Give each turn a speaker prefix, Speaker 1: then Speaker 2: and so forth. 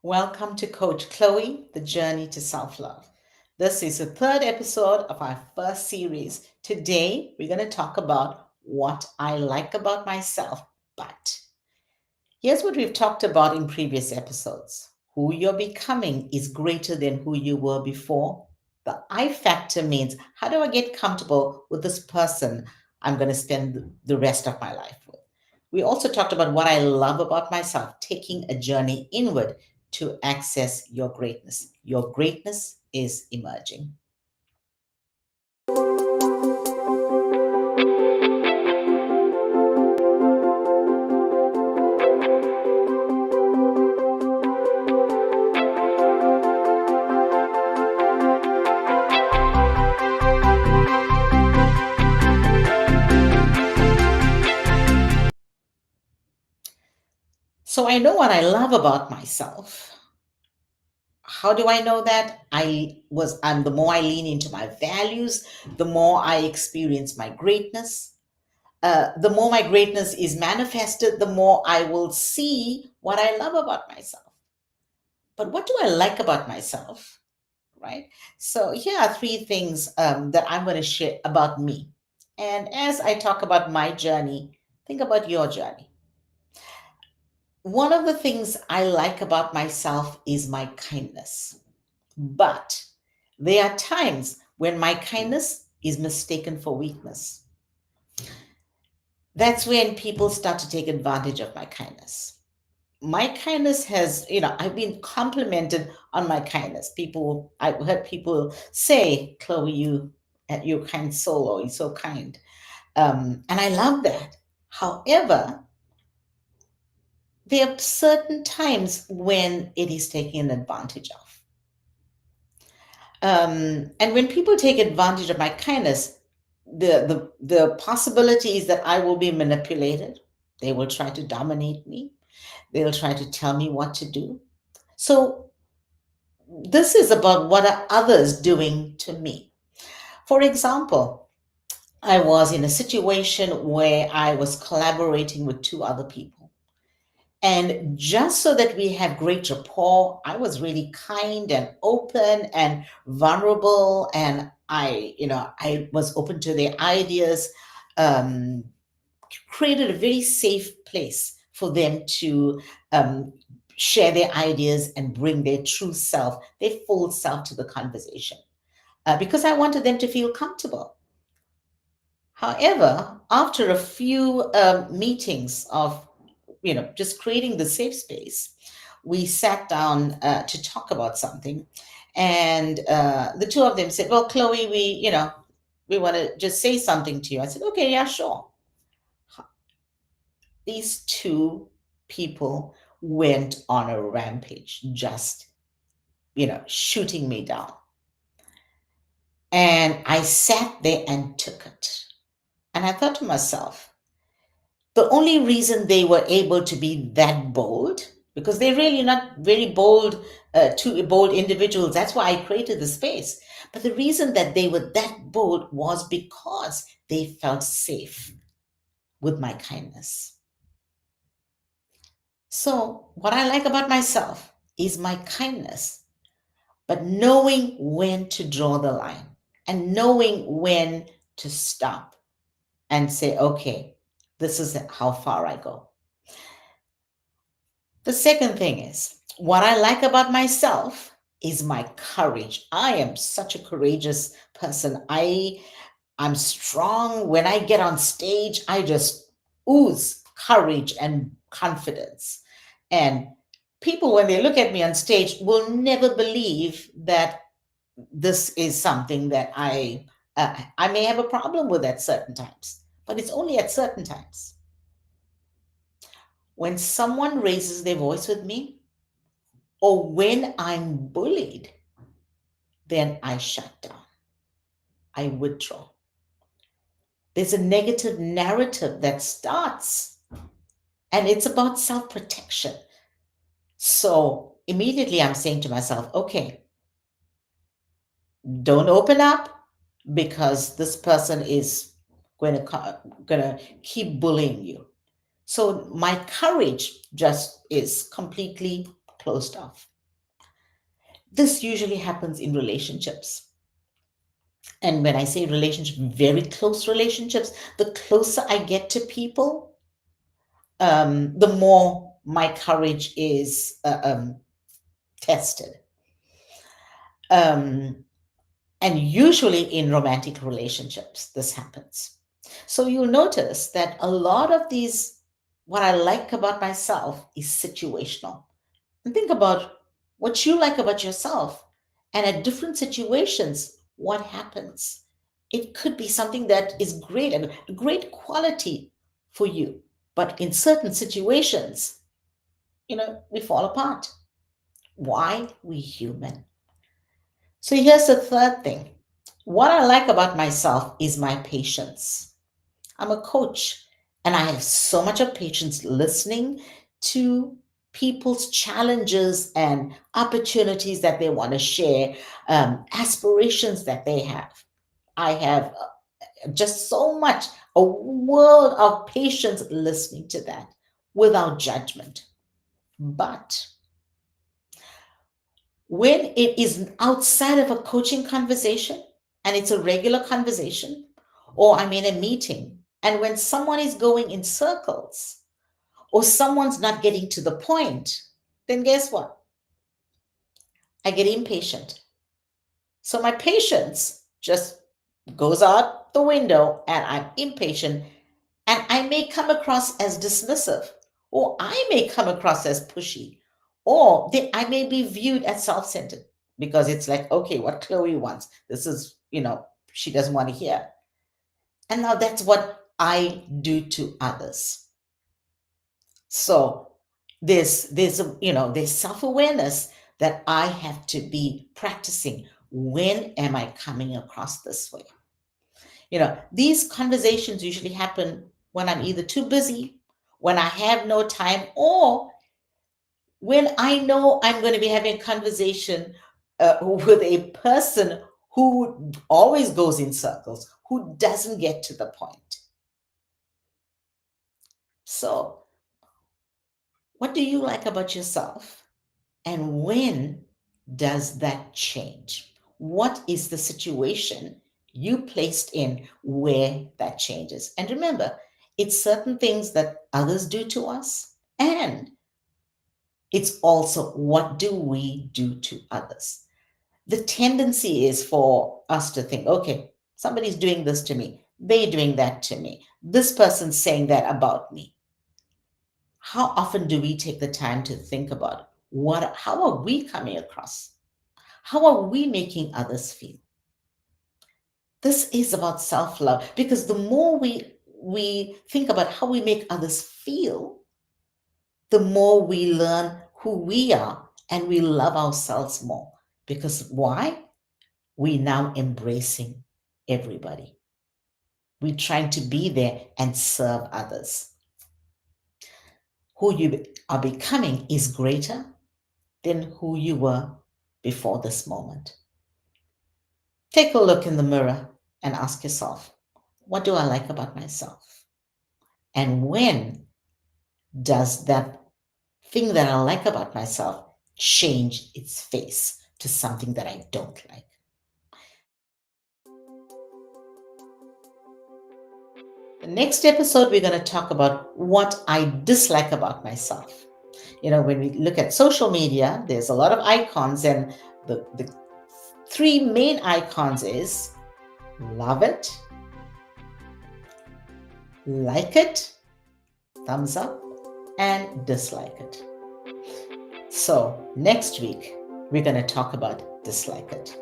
Speaker 1: Welcome to Coach Chloe, The Journey to Self Love. This is the third episode of our first series. Today, we're going to talk about what I like about myself, but here's what we've talked about in previous episodes. Who you're becoming is greater than who you were before. The I factor means how do I get comfortable with this person I'm going to spend the rest of my life with? We also talked about what I love about myself, taking a journey inward to access your greatness. Your greatness is emerging. So I know what I love about myself. How do I know that? I'm the more I lean into my values, the more I experience my greatness. The more my greatness is manifested, the more I will see what I love about myself. But what do I like about myself? Right? So here are three things that I'm going to share about me. And as I talk about my journey, think about your journey. One of the things I like about myself is my kindness. But there are times when my kindness is mistaken for weakness. That's when people start to take advantage of my kindness. My kindness has, I've been complimented on my kindness. I've heard people say, Chloe, you're a kind soul, or you're so kind. And I love that. However, there are certain times when it is taken advantage of. And when people take advantage of my kindness, the possibility is that I will be manipulated. They will try to dominate me. They'll try to tell me what to do. So this is about what are others doing to me. For example, I was in a situation where I was collaborating with two other people. And just so that we have great rapport, I was really kind and open and vulnerable. And I was open to their ideas, um, created a very safe place for them to um, share their ideas and bring their true self, their full self to the conversation. Because I wanted them to feel comfortable. However, after a few meetings of just creating the safe space, we sat down to talk about something, and the two of them said, "Well, Chloe, we want to just say something to you." I said, "Okay, yeah, sure." These two people went on a rampage, just shooting me down, and I sat there and took it, and I thought to myself, the only reason they were able to be that bold, because they're really not very bold, two bold individuals. That's why I created the space. But the reason that they were that bold was because they felt safe with my kindness. So, what I like about myself is my kindness, but knowing when to draw the line and knowing when to stop and say, okay, this is how far I go. The second thing is, what I like about myself is my courage. I am such a courageous person. I'm strong. When I get on stage, I just ooze courage and confidence. And people, when they look at me on stage, will never believe that this is something that I may have a problem with at certain times, but it's only at certain times. When someone raises their voice with me, or when I'm bullied, then I shut down. I withdraw. There's a negative narrative that starts, and it's about self protection. So immediately I'm saying to myself, okay, don't open up because this person is going to keep bullying you. So my courage just is completely closed off. This usually happens in relationships. And when I say relationship, very close relationships, the closer I get to people, the more my courage is tested. Um, and usually in romantic relationships, this happens. So you'll notice that a lot of these, what I like about myself is situational. And think about what you like about yourself. And at different situations, what happens? It could be something that is great and a great quality for you. But in certain situations, we fall apart. Why? We human. So here's the third thing. What I like about myself is my patience. I'm a coach and I have so much of patience listening to people's challenges and opportunities that they want to share, aspirations that they have. I have just so much, a world of patience listening to that without judgment. But when it is outside of a coaching conversation and it's a regular conversation, or I'm in a meeting, and when someone is going in circles or someone's not getting to the point, then guess what? I get impatient. So my patience just goes out the window and I'm impatient, and I may come across as dismissive, or I may come across as pushy, or I may be viewed as self centered because it's like, okay, what Chloe wants, this is, she doesn't want to hear. And now that's what I do to others. So there's self-awareness that I have to be practicing. When am I coming across this way? These conversations usually happen when I'm either too busy, when I have no time, or when I know I'm going to be having a conversation with a person who always goes in circles, who doesn't get to the point. So, what do you like about yourself? And when does that change? What is the situation you placed in where that changes? And remember, it's certain things that others do to us, and it's also what do we do to others. The tendency is for us to think, okay, somebody's doing this to me, they're doing that to me, this person's saying that about me. How often do we take the time to think about how are we coming across? How are we making others feel? This is about self-love, because the more we think about how we make others feel, the more we learn who we are and we love ourselves more. Because why? We now embracing everybody. We're trying to be there and serve others. Who you are becoming is greater than who you were before this moment. Take a look in the mirror and ask yourself, what do I like about myself? And when does that thing that I like about myself change its face to something that I don't like? The next episode, we're going to talk about what I dislike about myself. When we look at social media, there's a lot of icons, and the three main icons is love it, like it, thumbs up, and dislike it. So next week, we're going to talk about dislike it.